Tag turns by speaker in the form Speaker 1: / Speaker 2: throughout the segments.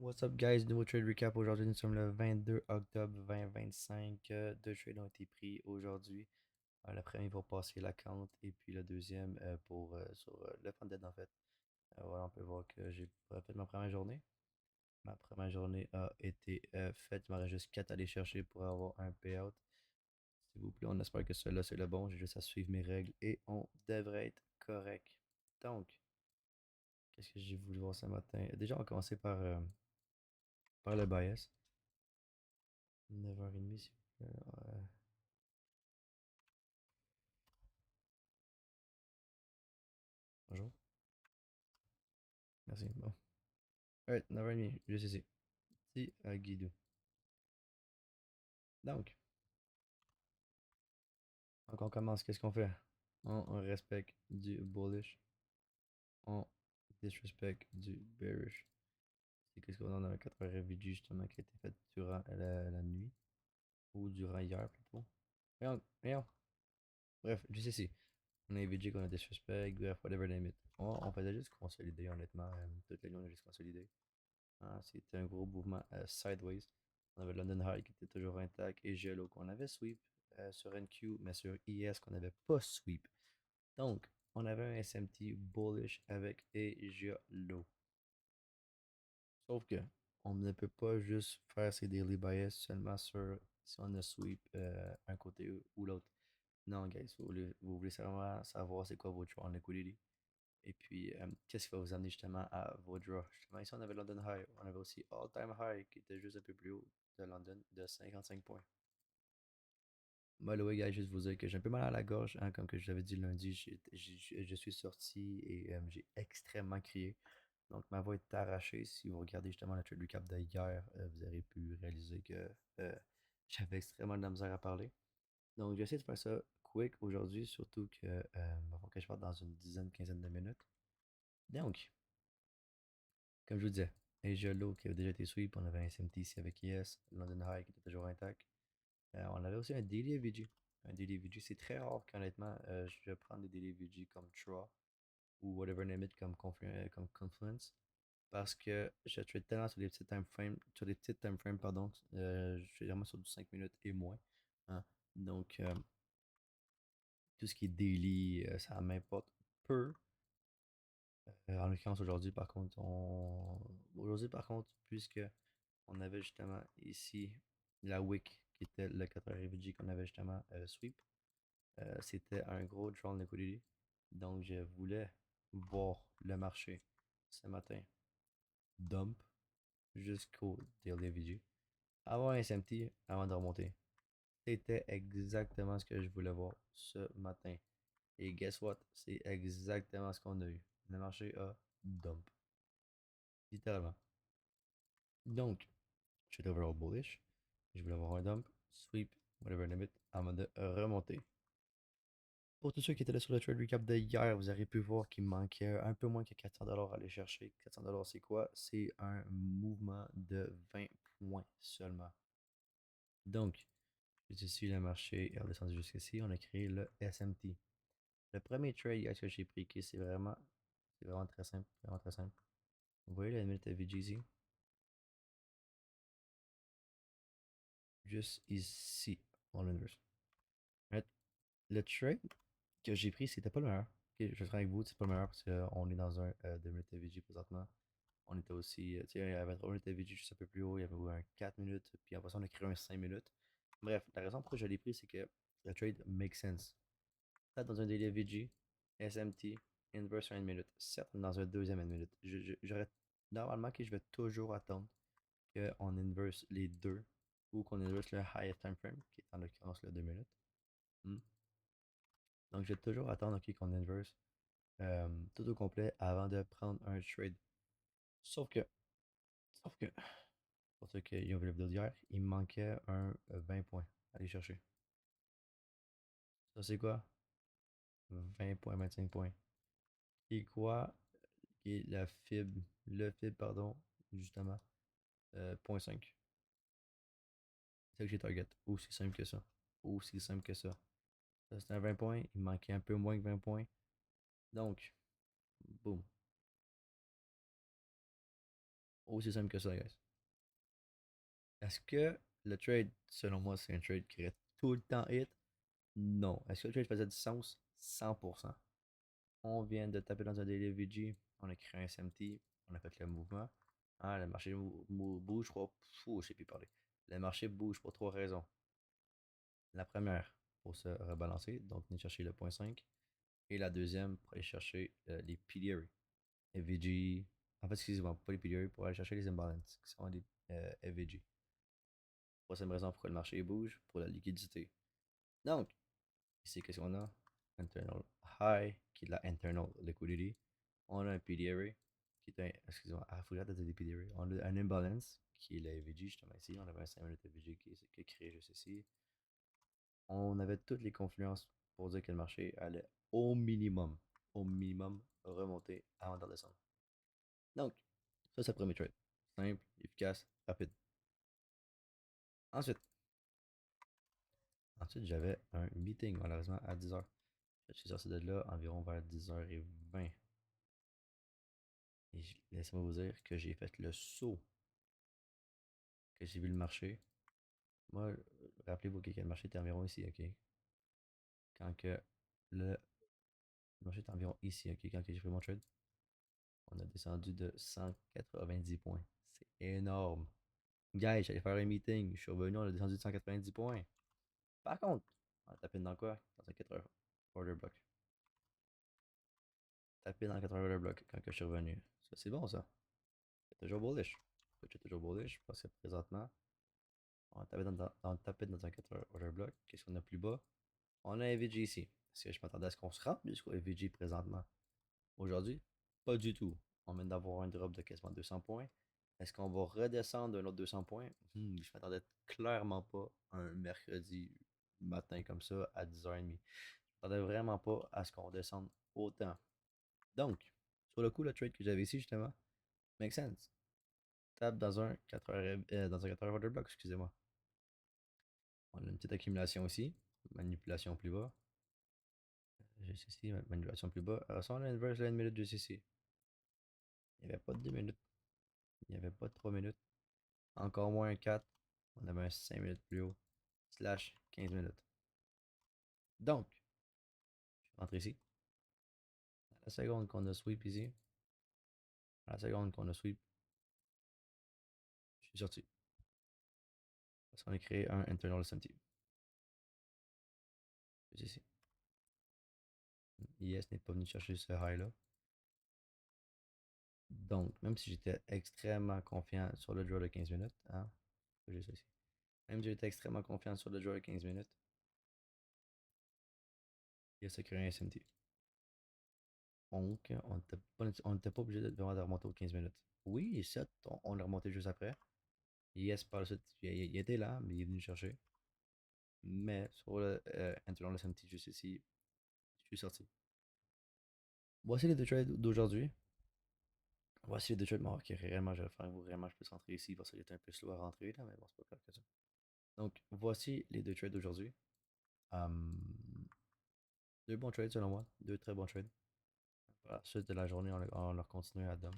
Speaker 1: What's up guys, nouveau trade recap aujourd'hui, nous sommes le 22 octobre 2025, deux trades ont été pris aujourd'hui, le premier pour passer la compte et puis le deuxième pour sur le Funded en fait. Voilà, on peut voir que j'ai fait ma première journée. Ma première journée a été faite, il m'en reste juste 4 à aller chercher pour avoir un payout. S'il vous plaît, on espère que celui-là c'est le bon, j'ai juste à suivre mes règles et on devrait être correct. Donc, qu'est-ce que j'ai voulu voir ce matin? Déjà on va commencer par le bias. 9h30 s'il vous plaît. Bonjour. Merci. Bon. Alright, 9h30, juste ici. Si, à Guidou. Donc on commence. Qu'est-ce qu'on fait? On respecte du bullish. On disrespect du bearish. C'est qu'est-ce qu'on a dans le 4 heures VG justement qui a été fait durant la nuit. Ou durant hier plutôt. Voyons, voyons. Bref, juste ici. On a un VG qu'on a disrespect, bref, whatever name it. On faisait juste consolider honnêtement. Toute la nuit on a juste consolidé. Ah, c'était un gros mouvement sideways. On avait London High qui était toujours intact et Gelo qu'on avait sweep sur NQ, mais sur IS qu'on n'avait pas sweep. Donc, on avait un SMT bullish avec Gelo. Sauf que on ne peut pas juste faire ses daily bias seulement sur si on a sweep un côté ou l'autre. Non, guys, vous voulez vraiment savoir c'est quoi votre draw en liquidity. Et puis, qu'est-ce qui va vous amener justement à vos draws? Justement, ici, on avait London High. On avait aussi All Time High qui était juste un peu plus haut de London de 55 points. By the way, guys, juste vous dire que j'ai un peu mal à la gorge. Hein, comme que je l'avais dit lundi, je suis sorti et j'ai extrêmement crié. Donc, ma voix est arrachée. Si vous regardez justement le trade recap d'hier, vous aurez pu réaliser que euh, j'avais extrêmement de la misère à parler. Donc, j'essaie de faire ça quick aujourd'hui, surtout que, faut que je parte dans une dizaine, quinzaine de minutes. Donc, comme je vous disais, Asia Low qui avait déjà été sweep, on avait un SMT ici avec Yes, London High qui était toujours intact. On avait aussi un Daily VG. Un Daily VG, c'est très rare qu'honnêtement, je vais prendre des Daily VG comme Traw ou whatever name it comme Confluence. Parce que je trade tellement sur des petits time frames, sur des petites time frames, pardon. Je suis vraiment sur du 5 minutes et moins. Hein. Donc, tout ce qui est daily, ça m'importe peu. En l'occurrence, aujourd'hui, par contre, puisque on avait justement ici la wick qui était le 4 RFG qu'on avait justement sweep, c'était un gros draw liquidity. Donc, je voulais voir le marché ce matin dump jusqu'au daily VG. Avoir un SMT avant de remonter. C'était exactement ce que je voulais voir ce matin. Et guess what? C'est exactement ce qu'on a eu. Le marché a dump. Littéralement. Donc, je suis overall bullish. Je voulais avoir un dump, sweep, whatever limit, avant de remonter. Pour tous ceux qui étaient là sur le trade recap de hier, vous aurez pu voir qu'il manquait un peu moins que 400$ à aller chercher. 400$, c'est quoi? C'est un mouvement de 20 points seulement. Donc, ici, le marché est redescendu jusqu'ici. On a créé le SMT. Le premier trade que j'ai pris, c'est vraiment très simple. Vraiment très simple. Vous voyez la limite VGZ? Juste ici, en l'inverse. Right? Le trade que j'ai pris, c'était pas le meilleur. Ok, je serai avec vous, c'est pas le meilleur parce qu'on est dans un 2 minutes VG présentement. On était aussi, tu sais, il y avait 3 minutes VG juste un peu plus haut, il y avait eu un 4 minutes, puis après ça, on a créé un 5 minutes. Bref, la raison pourquoi je l'ai pris, c'est que le trade make sense. Peut-être dans un daily VG, SMT, inverse à 1 minute. Certes, dans un deuxième 1 minute. J'aurais normalement que je vais toujours attendre qu'on inverse les deux ou qu'on inverse le highest time frame, qui est en l'occurrence le 2 minutes. Hmm. Donc, je vais toujours attendre qu'on inverse tout au complet avant de prendre un trade. Sauf que, sauf que, pour ceux qui ont vu la vidéo d'hier, il me manquait un 20 points à aller chercher. Ça, c'est quoi? 20 points, 25 points. Et quoi? Et la fibre, le fibre, pardon, justement, 0.5. C'est ça que j'ai target. Aussi simple que ça. Aussi simple que ça. Ça, c'était un 20 points. Il me manquait un peu moins que 20 points. Donc, boum. Aussi simple que ça, guys. Est-ce que le trade, selon moi, c'est un trade qui aurait tout le temps hit? Non. Est-ce que le trade faisait du sens? 100%. On vient de taper dans un daily VG, on a créé un SMT, on a fait le mouvement. Ah, le marché bouge, je crois. Fou, je sais plus parler. Le marché bouge pour trois raisons. La première, pour se rebalancer, donc venir chercher le point 5. Et la deuxième, pour aller chercher les PDRE. FVG. En fait, excusez-moi, pas les PDRE, pour aller chercher les imbalances, qui sont les FVG. Troisième raison pourquoi le marché bouge, pour la liquidité. Donc, ici, qu'est-ce qu'on a? Internal high, qui est de la internal liquidity. On a un PDRA, qui est un. Excusez-moi, il faut que j'arrête de dire des PDRA. On a un imbalance, qui est la FVG, justement ici. On avait un 5 minutes FVG qui est créé juste ici. On avait toutes les confluences pour dire que le marché allait au minimum, remonter avant de redescendre. Donc, ça, c'est le premier trade. Simple, efficace, rapide. Ensuite, j'avais un meeting, malheureusement, à 10h. Je suis sorti de là environ vers 10h20. Et laissez-moi vous dire que j'ai fait le saut, que j'ai vu le marché. Moi, rappelez-vous que le marché était environ ici, ok? Quand que le marché était environ ici, ok? Quand que j'ai fait mon trade, on a descendu de 190 points. C'est énorme. Guys, j'allais faire un meeting. Je suis revenu, on a descendu de 190 points. Par contre, on a tapé dans quoi? Dans un 4 heures order block. Tapé dans le 4 heures order block quand que je suis revenu. Ça, c'est bon, ça. C'est toujours bullish. C'est toujours bullish parce que présentement, on a tapé dans un 4 heures order block. Qu'est-ce qu'on a plus bas? On a un VG ici. Est-ce que je m'attendais à ce qu'on se rende jusqu'au VG présentement? Aujourd'hui, pas du tout. On vient d'avoir un drop de quasiment 200 points. Est-ce qu'on va redescendre d'un autre 200 points? Je m'attendais clairement pas un mercredi matin comme ça à 10h30. Je m'attendais vraiment pas à ce qu'on descende autant. Donc, sur le coup, le trade que j'avais ici, justement, make sense. Tape dans un 4 heures, dans un 4 heures order block, excusez-moi. On a une petite accumulation ici. Manipulation plus bas. GCC, manipulation plus bas. Alors, ça, on a inverse la 1 minute GCC. Il n'y avait pas de 2 minutes. Il n'y avait pas de 3 minutes. Encore moins un 4. On avait un 5 minutes plus haut. Slash 15 minutes. Donc, je rentre ici. À la seconde qu'on a sweep ici. À la seconde qu'on a sweep, je suis sorti. Parce qu'on a créé un internal SMT. Juste ici. IS n'est pas venu chercher ce high-là. Donc, même si j'étais extrêmement confiant sur le draw de 15 minutes, hein, j'ai ça ici. Même si j'étais extrêmement confiant sur le draw de 15 minutes, il a créé un SMT. Donc, on n'était pas obligé de vraiment de remonter aux 15 minutes. Oui, 7, on l'a remonté juste après. Yes, par la suite, il était là, mais il est venu chercher. Mais sur le Internal SMT juste ici, je suis sorti. Voici les deux trades d'aujourd'hui. Voici les deux trades morts qui réellement, je vais faire vraiment, je peux rentrer ici parce qu'il était un peu slow à rentrer là, mais bon, c'est pas grave que ça. Donc, voici les deux trades d'aujourd'hui. Hum, deux bons trades selon moi, deux très bons trades. Par la suite de la journée, on leur continue à Dom.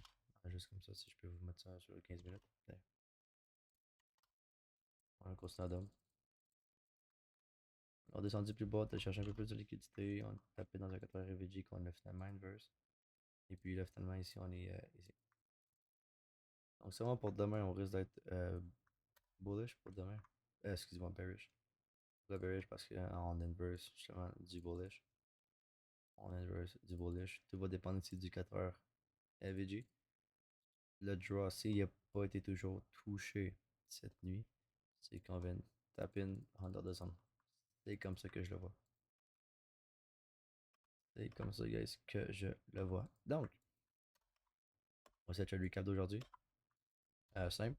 Speaker 1: Juste comme ça, si je peux vous mettre ça sur 15 minutes. On a continué à Dom. On a descendu plus bas, on a cherché un peu plus de liquidité. On a tapé dans un 4 heures RVG qu'on a finalement inverse. Et puis là, finalement, ici, on est ici. Donc, c'est vraiment pour demain, on risque d'être bullish pour demain. Excusez-moi, bearish. Pas bearish parce qu'on inverse justement du bullish. On inverse du bullish. Tout va dépendre ici du 4 heures LVG. Le draw, s'il n'a pas été toujours touché cette nuit, c'est qu'on vient tap in under the sun. C'est comme ça que je le vois. C'est comme ça, guys, que je le vois. Donc, voici le trade recap d'aujourd'hui. Simple.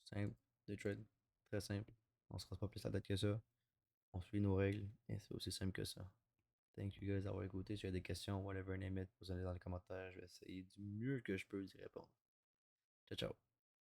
Speaker 1: Simple. Des trades. Très simple. On se rase pas plus la tête que ça. On suit nos règles. Et c'est aussi simple que ça. Thank you guys d'avoir écouté. Si vous avez des questions, whatever name it, posez-les dans les commentaires. Je vais essayer du mieux que je peux d'y répondre. Ciao, ciao.